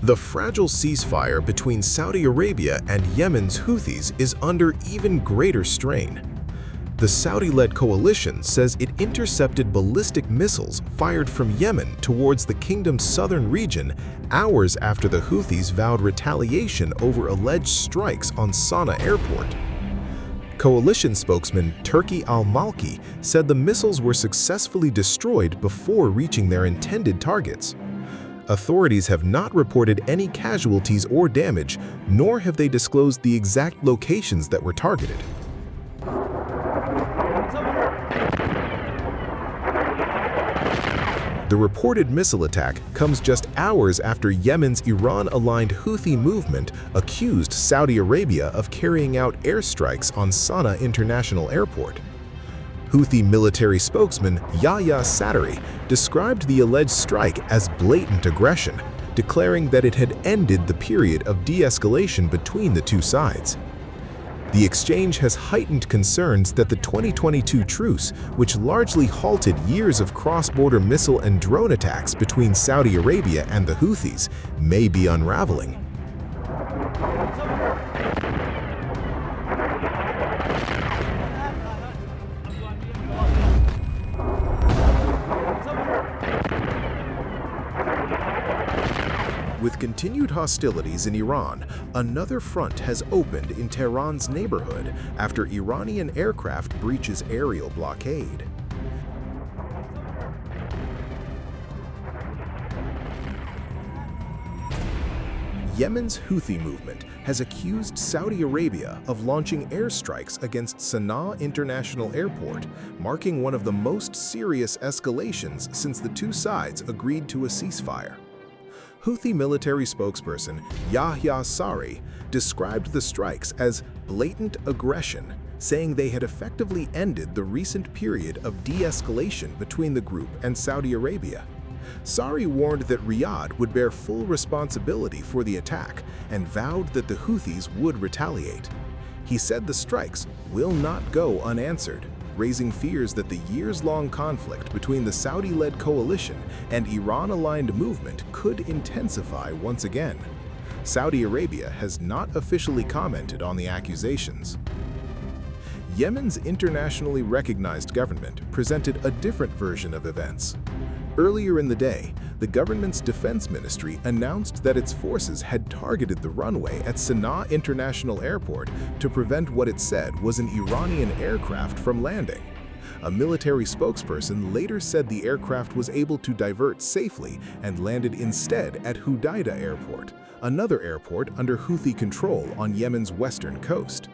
The fragile ceasefire between Saudi Arabia and Yemen's Houthis is under even greater strain. The Saudi-led coalition says it intercepted ballistic missiles fired from Yemen towards the kingdom's southern region hours after the Houthis vowed retaliation over alleged strikes on Sanaa Airport. Coalition spokesman Turki al-Malki said the missiles were successfully destroyed before reaching their intended targets. Authorities have not reported any casualties or damage, nor have they disclosed the exact locations that were targeted. The reported missile attack comes just hours after Yemen's Iran-aligned Houthi movement accused Saudi Arabia of carrying out airstrikes on Sanaa International Airport. Houthi military spokesman Yahya Saree described the alleged strike as blatant aggression, declaring that it had ended the period of de-escalation between the two sides. The exchange has heightened concerns that the 2022 truce, which largely halted years of cross-border missile and drone attacks between Saudi Arabia and the Houthis, may be unraveling. With continued hostilities in Iran, another front has opened in Tehran's neighborhood after Iranian aircraft breaches aerial blockade. Yemen's Houthi movement has accused Saudi Arabia of launching airstrikes against Sanaa International Airport, marking one of the most serious escalations since the two sides agreed to a ceasefire. Houthi military spokesperson Yahya Saree described the strikes as blatant aggression, saying they had effectively ended the recent period of de-escalation between the group and Saudi Arabia. Saree warned that Riyadh would bear full responsibility for the attack and vowed that the Houthis would retaliate. He said the strikes will not go unanswered, raising fears that the years-long conflict between the Saudi-led coalition and Iran-aligned movement could intensify once again. Saudi Arabia has not officially commented on the accusations. Yemen's internationally recognized government presented a different version of events. Earlier in the day, the government's defense ministry announced that its forces had targeted the runway at Sanaa International Airport to prevent what it said was an Iranian aircraft from landing. A military spokesperson later said the aircraft was able to divert safely and landed instead at Houthi Airport, another airport under Houthi control on Yemen's western coast.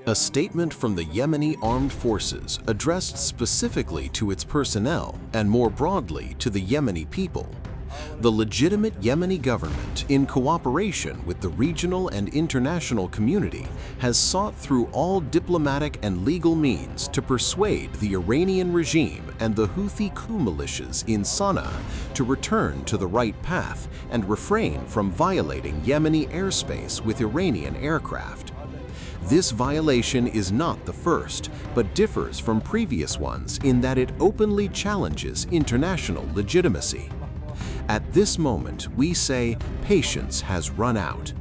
A statement from the Yemeni armed forces addressed specifically to its personnel and more broadly to the Yemeni people. The legitimate Yemeni government, in cooperation with the regional and international community, has sought through all diplomatic and legal means to persuade the Iranian regime and the Houthi coup militias in Sanaa to return to the right path and refrain from violating Yemeni airspace with Iranian aircraft. This violation is not the first, but differs from previous ones in that it openly challenges international legitimacy. At this moment, we say patience has run out.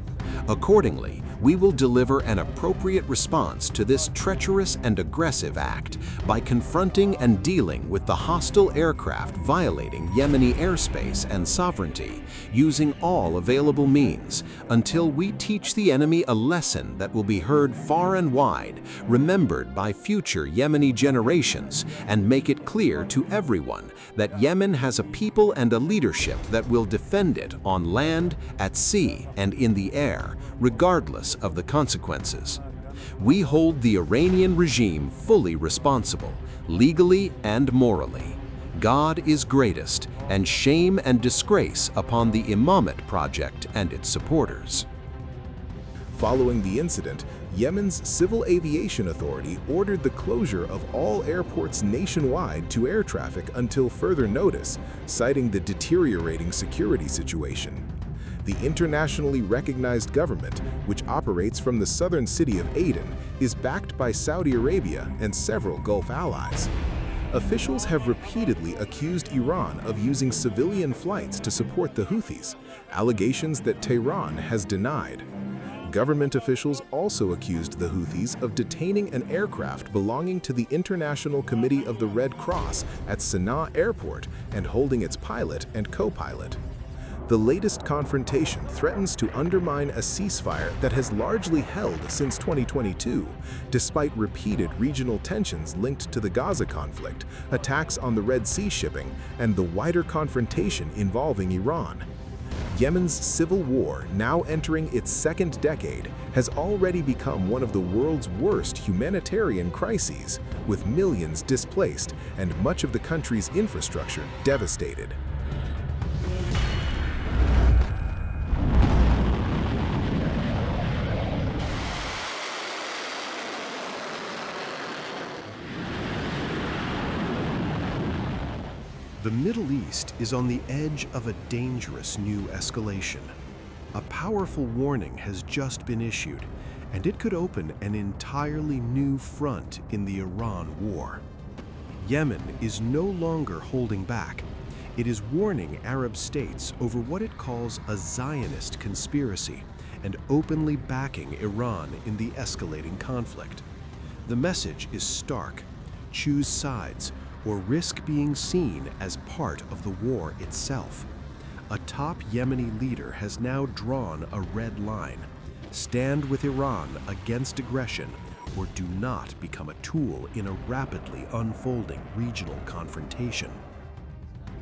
Accordingly, we will deliver an appropriate response to this treacherous and aggressive act by confronting and dealing with the hostile aircraft violating Yemeni airspace and sovereignty, using all available means, until we teach the enemy a lesson that will be heard far and wide, remembered by future Yemeni generations, and make it clear to everyone that Yemen has a people and a leadership that will defend it on land, at sea, and in the air, regardless of the consequences. We hold the Iranian regime fully responsible, legally and morally. God is greatest, and shame and disgrace upon the Imamate Project and its supporters. Following the incident, Yemen's Civil Aviation Authority ordered the closure of all airports nationwide to air traffic until further notice, citing the deteriorating security situation. The internationally recognized government, which operates from the southern city of Aden, is backed by Saudi Arabia and several Gulf allies. Officials have repeatedly accused Iran of using civilian flights to support the Houthis, allegations that Tehran has denied. Government officials also accused the Houthis of detaining an aircraft belonging to the International Committee of the Red Cross at Sanaa Airport and holding its pilot and co-pilot. The latest confrontation threatens to undermine a ceasefire that has largely held since 2022, despite repeated regional tensions linked to the Gaza conflict, attacks on the Red Sea shipping, and the wider confrontation involving Iran. Yemen's civil war, now entering its second decade, has already become one of the world's worst humanitarian crises, with millions displaced and much of the country's infrastructure devastated. The Middle East is on the edge of a dangerous new escalation. A powerful warning has just been issued, and it could open an entirely new front in the Iran war. Yemen is no longer holding back. It is warning Arab states over what it calls a Zionist conspiracy and openly backing Iran in the escalating conflict. The message is stark: choose sides, or risk being seen as part of the war itself. A top Yemeni leader has now drawn a red line: stand with Iran against aggression, or do not become a tool in a rapidly unfolding regional confrontation.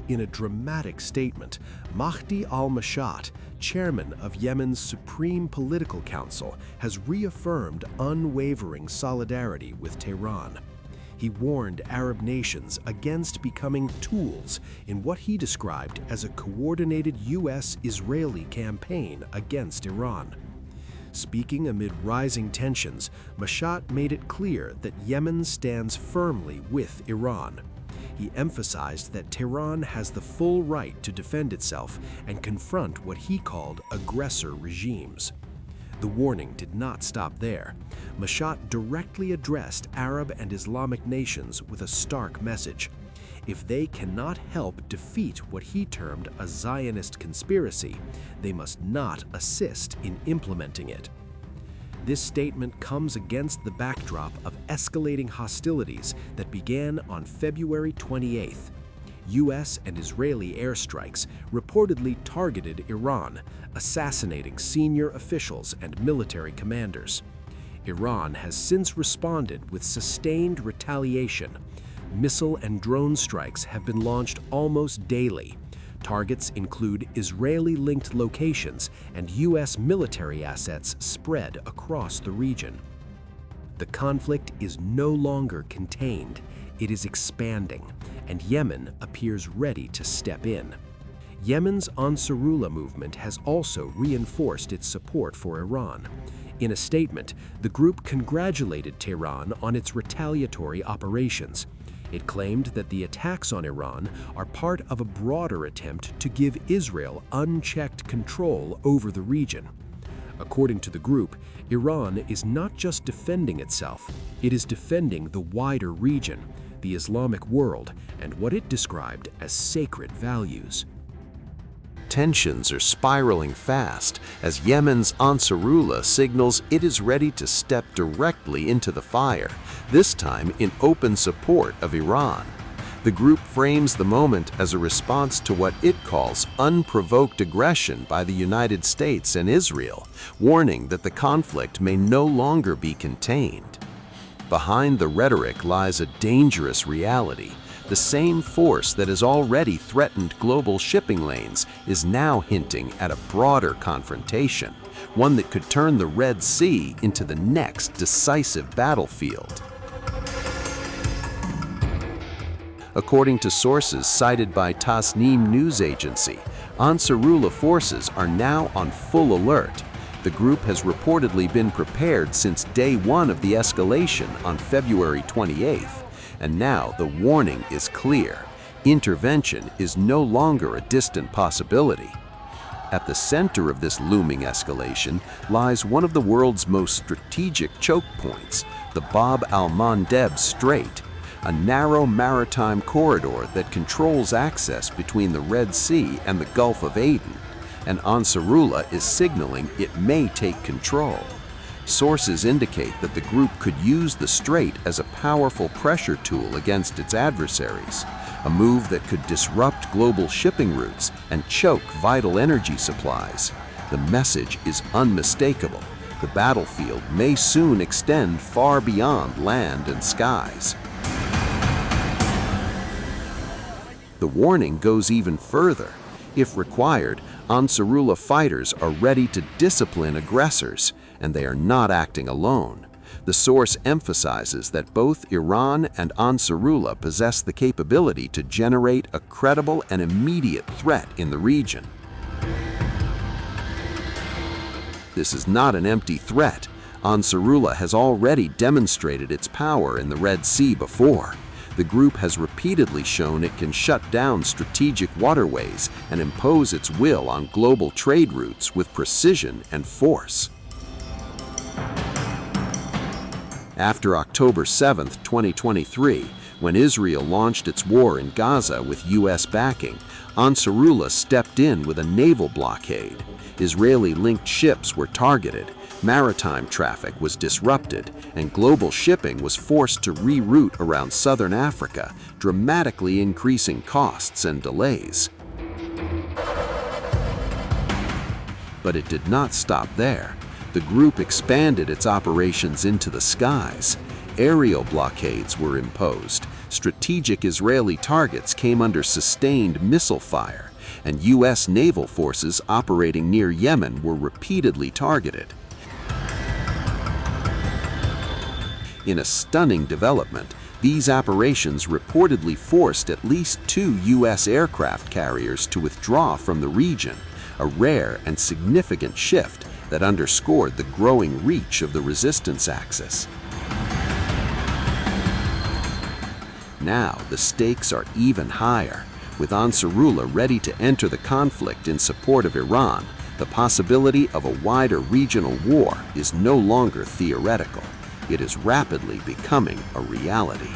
In a dramatic statement, Mahdi al-Mashat, chairman of Yemen's Supreme Political Council, has reaffirmed unwavering solidarity with Tehran. He warned Arab nations against becoming tools in what he described as a coordinated US-Israeli campaign against Iran. Speaking amid rising tensions, Mashat made it clear that Yemen stands firmly with Iran. He emphasized that Tehran has the full right to defend itself and confront what he called aggressor regimes. The warning did not stop there. Mashat directly addressed Arab and Islamic nations with a stark message: if they cannot help defeat what he termed a Zionist conspiracy, they must not assist in implementing it. This statement comes against the backdrop of escalating hostilities that began on February 28th. US and Israeli airstrikes reportedly targeted Iran, assassinating senior officials and military commanders. Iran has since responded with sustained retaliation. Missile and drone strikes have been launched almost daily. Targets include Israeli-linked locations and US military assets spread across the region. The conflict is no longer contained. It is expanding, and Yemen appears ready to step in. Yemen's Ansarullah movement has also reinforced its support for Iran. In a statement, the group congratulated Tehran on its retaliatory operations. It claimed that the attacks on Iran are part of a broader attempt to give Israel unchecked control over the region. According to the group, Iran is not just defending itself, it is defending the wider region, the Islamic world, and what it described as sacred values. Tensions are spiraling fast as Yemen's Ansarullah signals it is ready to step directly into the fire, this time in open support of Iran. The group frames the moment as a response to what it calls unprovoked aggression by the United States and Israel, warning that the conflict may no longer be contained. Behind the rhetoric lies a dangerous reality. The same force that has already threatened global shipping lanes is now hinting at a broader confrontation, one that could turn the Red Sea into the next decisive battlefield. According to sources cited by Tasnim news agency, Ansarullah forces are now on full alert. The group has reportedly been prepared since day one of the escalation on February 28th. And now the warning is clear. Intervention is no longer a distant possibility. At the center of this looming escalation lies one of the world's most strategic choke points, the Bab al-Mandeb Strait. a narrow maritime corridor that controls access between the Red Sea and the Gulf of Aden, and Ansarullah is signaling it may take control. Sources indicate that the group could use the strait as a powerful pressure tool against its adversaries, a move that could disrupt global shipping routes and choke vital energy supplies. The message is unmistakable. The battlefield may soon extend far beyond land and skies. The warning goes even further. If required, Ansarullah fighters are ready to discipline aggressors, and they are not acting alone. The source emphasizes that both Iran and Ansarullah possess the capability to generate a credible and immediate threat in the region. This is not an empty threat. Ansarullah has already demonstrated its power in the Red Sea before. The group has repeatedly shown it can shut down strategic waterways and impose its will on global trade routes with precision and force. After October 7, 2023, when Israel launched its war in Gaza with U.S. backing, Ansarullah stepped in with a naval blockade. Israeli-linked ships were targeted, maritime traffic was disrupted, and global shipping was forced to reroute around southern Africa, dramatically increasing costs and delays. But it did not stop there. The group expanded its operations into the skies. Aerial blockades were imposed. Strategic Israeli targets came under sustained missile fire, and U.S. naval forces operating near Yemen were repeatedly targeted. In a stunning development, these operations reportedly forced at least 2 U.S. aircraft carriers to withdraw from the region, a rare and significant shift that underscored the growing reach of the resistance axis. Now the stakes are even higher. With Ansarullah ready to enter the conflict in support of Iran, the possibility of a wider regional war is no longer theoretical. It is rapidly becoming a reality.